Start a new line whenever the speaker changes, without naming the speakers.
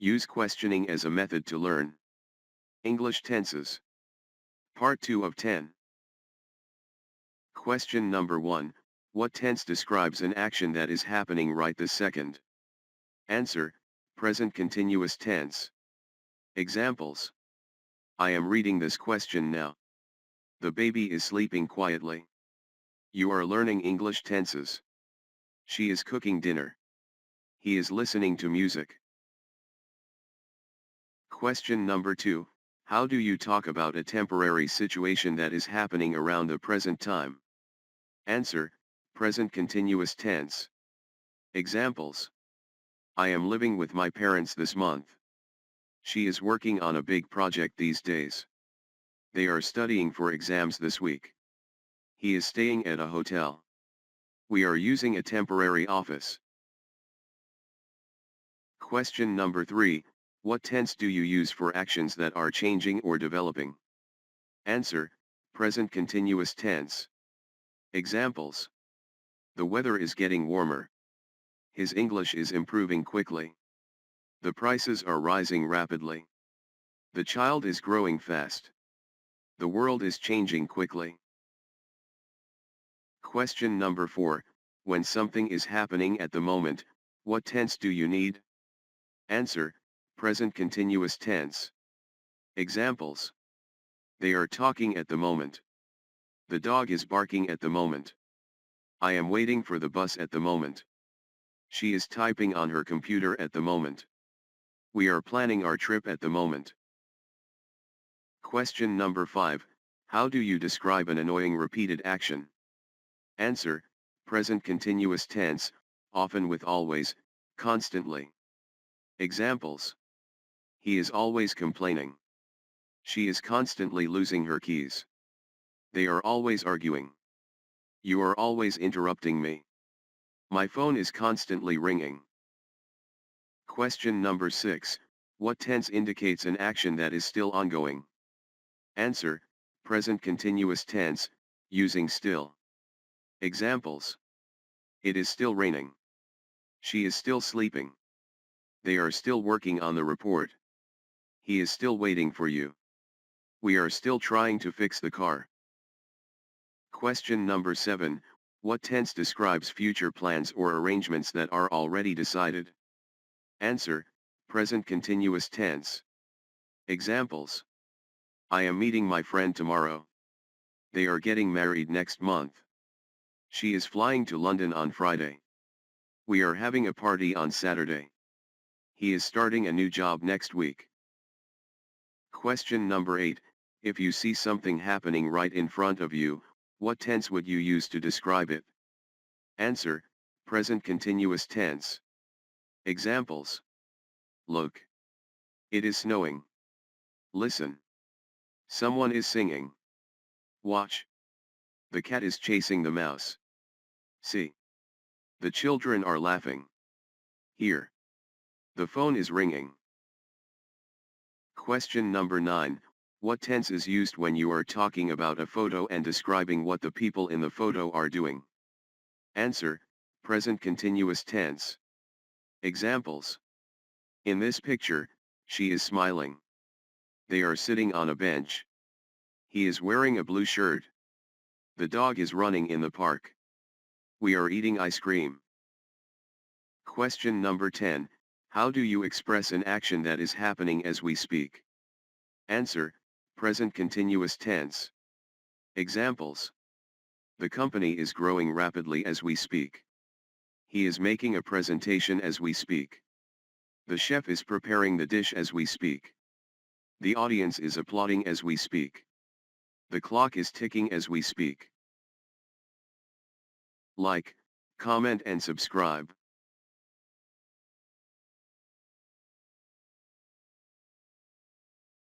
Use questioning as a method to learn English tenses. Part 2 of 10. Question number 1. What tense describes an action that is happening right this second? Answer, present continuous tense. Examples. I am reading this question now. The baby is sleeping quietly. You are learning English tenses. She is cooking dinner. He is listening to music. Question number 2. How do you talk about a temporary situation that is happening around the present time? Answer, present continuous tense. Examples. I am living with my parents this month. She is working on a big project these days. They are studying for exams this week. He is staying at a hotel. We are using a temporary office. Question number 3. What tense do you use for actions that are changing or developing? Answer, present continuous tense. Examples. The weather is getting warmer. His English is improving quickly. The prices are rising rapidly. The child is growing fast. The world is changing quickly. Question number 4. When something is happening at the moment, what tense do you need? Answer, present continuous tense. Examples. They are talking at the moment. The dog is barking at the moment. I am waiting for the bus at the moment. She is typing on her computer at the moment. We are planning our trip at the moment. Question number 5. How do you describe an annoying repeated action? Answer, present continuous tense, often with always, constantly. Examples. He is always complaining. She is constantly losing her keys. They are always arguing. You are always interrupting me. My phone is constantly ringing. Question number 6. What tense indicates an action that is still ongoing? Answer, present continuous tense, using still. Examples. It is still raining. She is still sleeping. They are still working on the report. He is still waiting for you. We are still trying to fix the car. Question number 7. What tense describes future plans or arrangements that are already decided? Answer, present continuous tense. Examples. I am meeting my friend tomorrow. They are getting married next month. She is flying to London on Friday. We are having a party on Saturday. He is starting a new job next week. Question number 8. If you see something happening right in front of you, what tense would you use to describe it? Answer, present continuous tense. Examples. Look. It is snowing. Listen. Someone is singing. Watch. The cat is chasing the mouse. See. The children are laughing. Hear. The phone is ringing. Question number 9. What tense is used when you are talking about a photo and describing what the people in the photo are doing? Answer, present continuous tense. Examples. In this picture, she is smiling. They are sitting on a bench. He is wearing a blue shirt. The dog is running in the park. We are eating ice cream. Question number 10. How do you express an action that is happening as we speak? Answer, present continuous tense. Examples. The company is growing rapidly as we speak. He is making a presentation as we speak. The chef is preparing the dish as we speak. The audience is applauding as we speak. The clock is ticking as we speak. Like, comment and subscribe.